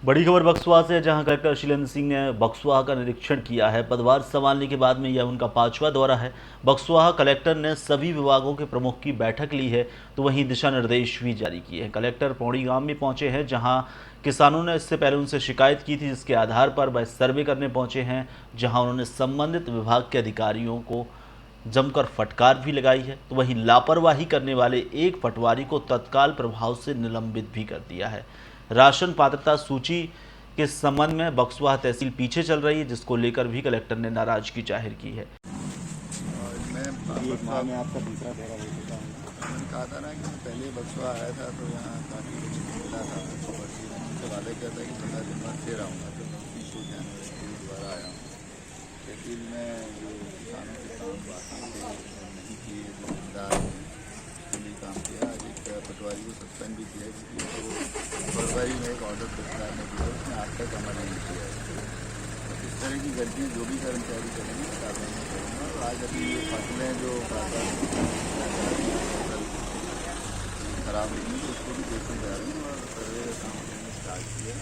बड़ी खबर बक्सवा से है, जहां कलेक्टर शीलेंद्र सिंह ने बक्सवा का निरीक्षण किया है। पदभार संभालने के बाद में यह उनका 5वां दौरा है। बक्सवा कलेक्टर ने सभी विभागों के प्रमुख की बैठक ली है, तो वहीं दिशा निर्देश भी जारी किए हैं। कलेक्टर पौड़ी गांव में पहुंचे हैं, जहां किसानों ने इससे पहले उनसे शिकायत की थी, जिसके आधार पर वह सर्वे करने पहुंचे हैं, जहां उन्होंने संबंधित विभाग के अधिकारियों को जमकर फटकार भी लगाई है। तो वहीं लापरवाही करने वाले एक पटवारी को तत्काल प्रभाव से निलंबित भी कर दिया है। राशन पात्रता सूची के संबंध में बक्सवा तहसील पीछे चल रही है, जिसको लेकर भी कलेक्टर ने नाराजगी जाहिर की है। और मैं एक माह में आपका दूसरा दौरा हो चुका है। मैंने कहा था ना कि मैं पहले बक्सवा आया था तो यहाँ काफ़ी कुछ मिला था और फिर मैंने उनसे वादा किया था कि 15 दिन बाद फिर आऊँगा, तो मैं उसी को जानवर के लिए दोबारा आया हूँ। तहसील में जो किसानों के काम बाकी थे और नहीं किए, जो जिम्मेदार हैं उसके लिए काम किया। आज एक पटवारी को सस्पेंड भी किया क्योंकि वो फरवरी में एक ऑर्डर सरकार ने दिया, उसने आज तक अमल नहीं किया है। इस तरह की गलतियाँ जो भी कर्मचारी करेंगे कार्रवाई में करेंगे। और आज अभी ये फसलें जो फसल खराब हुई हैं तो उसको भी देखने जा रहे हैं और सर्वे का काम हमने स्टार्ट किया।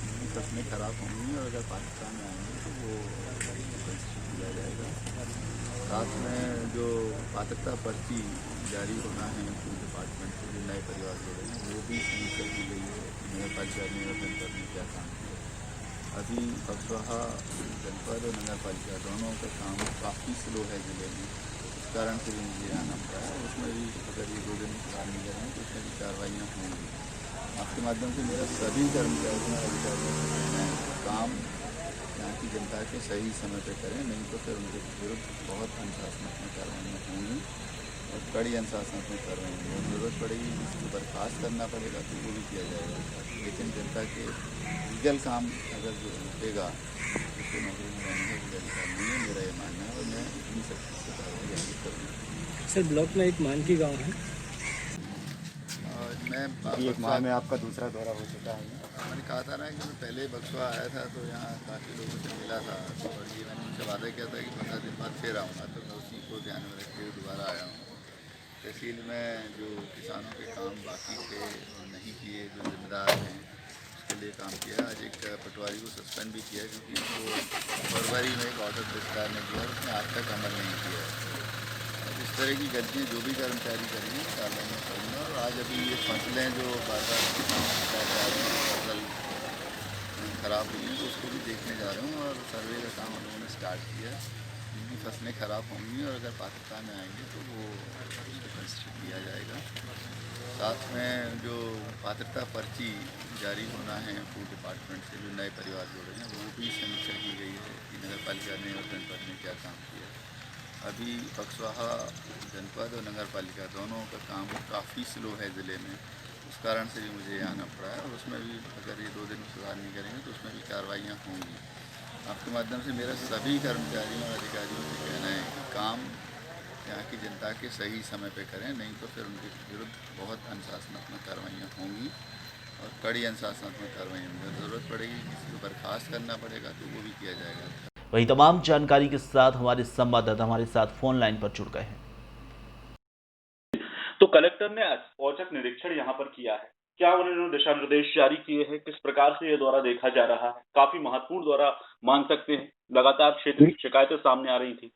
जितनी फसलें खराब होंगी और अगर पाकिस्तान में आएंगी तो वो कंसिडर किया जाएगा। साथ में जो पात्रता पर्ची जारी होना है फूड डिपार्टमेंट से जो नए परिवार जोड़े हैं वो भी समीक्षा की गई है कि नगर पालिका ने और जनपद में क्या काम किया। अभी बक्सवा जनपद और नगर पालिका दोनों का काम काफ़ी स्लो है ज़िले में, इस कारण से भी मुझे आना पड़ा है। उसमें भी अगर ये 2 दिन सुधार नहीं करेंगे तो उसमें भी कार्रवाइयाँ होंगी। आपके माध्यम से मेरा सभी कर्मचारियों और अधिकारियों से कहना है कि काम यहाँ की जनता के सही समय पर करें, नहीं तो फिर उनके विरुद्ध बहुत अनुशासनात्मक कार्रवाइयाँ होंगी और कड़ी अनुशासनात्मक कार्रवाई होंगी। और जरूरत पड़ेगी जिसको बर्खास्त करना पड़ेगा तो वो भी किया जाएगा। लेकिन जनता के लीगल काम अगर जो रुकेगा उसको नौकरी में रहने का कोई अधिकार नहीं है, मेरा ये मानना है। और मैं इतनी सख्ती से कार्रवाई आगे करूँगा। सर, ब्लॉक में एक मानकी गांव है। और मैं एक माह में आपका दूसरा दौरा हो चुका है। मैंने कहा था ना कि मैं पहले बक्सवा आया था तो यहाँ काफ़ी लोगों से मिला था और ये मैंने उनसे वादा किया था कि 15 दिन बाद फिर आऊँगा, तो मैं उसी को ध्यान में रखते हुए दोबारा आया हूँ। तहसील में जो किसानों के काम बाकी थे और नहीं किए, जो जिम्मेदार हैं उसके लिए काम किया। आज एक पटवारी को सस्पेंड भी किया क्योंकि वो फरवरी में एक ऑर्डर सरकार ने दिया, उसने आज तक अमल नहीं किया है। इस तरह की गलतियाँ जो भी कर्मचारी करेंगे कार्रवाई में करेंगे। और आज अभी ये फसलें जो बार बार फसल खराब हुई हैं तो उसको भी देखने जा रहे हूँ और सर्वे का काम हम लोगों ने स्टार्ट किया। जिनकी फसलें खराब होंगी और अगर पाकिस्तान में आएंगे तो वो उसको कंसिडर किया जाएगा। साथ में जो पात्रता पर्ची जारी होना है फूड डिपार्टमेंट से जो नए परिवार जोड़े हैं वो भी समीक्षा की गई है कि नगर पालिका ने और जनपद ने क्या काम किया है। अभी बक्सवा जनपद और नगर पालिका दोनों का काम काफ़ी स्लो है ज़िले में, उस कारण से भी मुझे आना पड़ा है। और उसमें भी अगर ये 2 दिन सुधार नहीं करेंगे तो उसमें भी कार्रवाइयाँ होंगी। आपके माध्यम से मेरा सभी कर्मचारियों और अधिकारियों से कहना है कि काम यहाँ की जनता के सही समय पे करें, नहीं तो फिर उनके विरुद्ध बहुत अनुशासनात्मक कार्रवाइयाँ होंगी और कड़ी अनुशासनात्मक कार्रवाई होंगी। ज़रूरत पड़ेगी किसी को बर्खास्त करना पड़ेगा तो वो भी किया जाएगा। वहीं तमाम जानकारी के साथ हमारे संवाददाता हमारे साथ फोन लाइन पर जुड़ गए हैं। तो कलेक्टर ने औचक निरीक्षण यहाँ पर किया है। क्या उन्होंने दिशा निर्देश जारी किए हैं? किस प्रकार से ये दौरा देखा जा रहा है? काफी महत्वपूर्ण दौरा मान सकते हैं। लगातार क्षेत्र की शिकायतें सामने आ रही थी।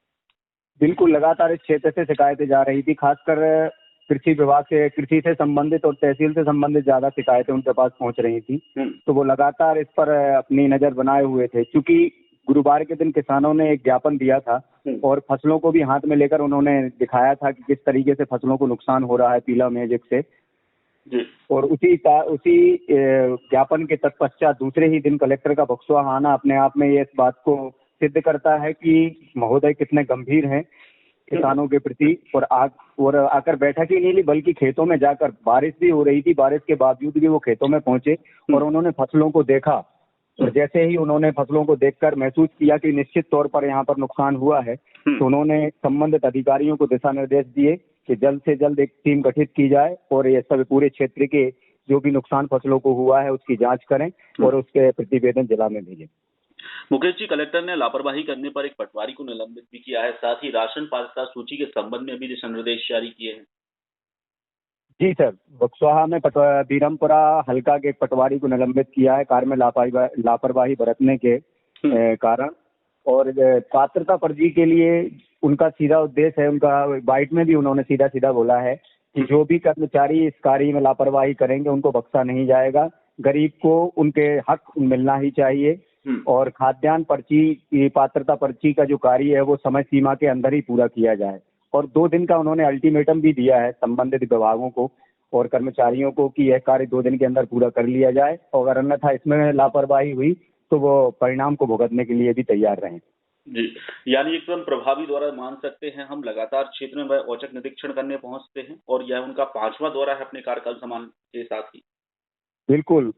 बिल्कुल, लगातार इस क्षेत्र से शिकायतें जा रही थी, खासकर कृषि विभाग से, कृषि से संबंधित और तहसील से संबंधित ज्यादा शिकायतें उनके पास पहुंच रही थी। तो वो लगातार इस पर अपनी नजर बनाए हुए थे, क्योंकि गुरुवार के दिन किसानों ने एक ज्ञापन दिया था और फसलों को भी हाथ में लेकर उन्होंने दिखाया था कि किस तरीके से फसलों को नुकसान हो रहा है पीला मैजिक से। और उसी ज्ञापन के तत्पश्चात दूसरे ही दिन कलेक्टर का बक्सवा आना अपने आप में ये इस बात को सिद्ध करता है कि महोदय कितने गंभीर हैं किसानों के प्रति। और आकर बैठक ही नहीं ली, बल्कि खेतों में जाकर, बारिश भी हो रही थी, बारिश के बावजूद भी वो खेतों में पहुंचे और उन्होंने फसलों को देखा। और जैसे ही उन्होंने फसलों को देखकर महसूस किया कि निश्चित तौर पर यहाँ पर नुकसान हुआ है, तो उन्होंने संबंधित अधिकारियों को दिशा निर्देश दिए कि जल्द से जल्द एक टीम गठित की जाए और ये सब पूरे क्षेत्र के जो भी नुकसान फसलों को हुआ है उसकी जांच करें और उसके प्रतिवेदन जिला में भेजें। मुकेश जी, कलेक्टर ने लापरवाही करने पर एक पटवारी को निलंबित भी किया है। साथ ही राशन पात्रता सूची के संबंध में भी दिशा निर्देश जारी किए हैं। जी सर, बक्सवाहा में बीरमपुरा हल्का के एक पटवारी को निलंबित किया है कार में लापरवाही बरतने के कारण। और पात्रता पर्ची के लिए उनका सीधा उद्देश्य है, उनका बाइट में भी उन्होंने सीधा सीधा बोला है कि जो भी कर्मचारी इस कार्य में लापरवाही करेंगे उनको बख्शा नहीं जाएगा, गरीब को उनके हक मिलना ही चाहिए। और खाद्यान्न पर्ची की पात्रता पर्ची का जो कार्य है वो समय सीमा के अंदर ही पूरा किया जाए। और 2 दिन का उन्होंने अल्टीमेटम भी दिया है संबंधित विभागों को और कर्मचारियों को कि यह कार्य 2 दिन के अंदर पूरा कर लिया जाए, और अगर अन्यथा इसमें लापरवाही हुई तो वो परिणाम को भुगतने के लिए भी तैयार रहें। जी, यानी एकदम प्रभावी दौरा मान सकते हैं हम। लगातार क्षेत्र में वह औचक निरीक्षण करने पहुंचते हैं और यह उनका 5वां दौरा है अपने कार्यकाल संभालने के साथ ही। बिल्कुल,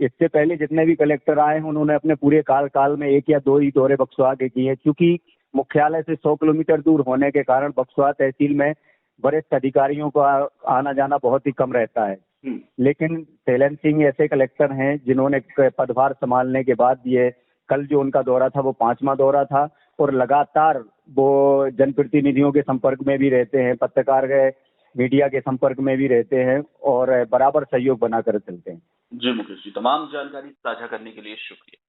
इससे पहले जितने भी कलेक्टर आए हैं उन्होंने अपने पूरे काल में 1 या 2 ही दौरे बक्सवा के किए, क्योंकि मुख्यालय से 100 किलोमीटर दूर होने के कारण बक्सवा तहसील में वरिष्ठ अधिकारियों का आना जाना बहुत ही कम रहता है। लेकिन शैलेंद्र सिंह ऐसे कलेक्टर हैं जिन्होंने पदभार संभालने के बाद ये कल जो उनका दौरा था वो 5वां दौरा था, और लगातार वो जनप्रतिनिधियों के संपर्क में भी रहते हैं, पत्रकार के मीडिया के संपर्क में भी रहते हैं और बराबर सहयोग बनाकर चलते हैं। जी मुकेश जी, तमाम जानकारी साझा करने के लिए शुक्रिया।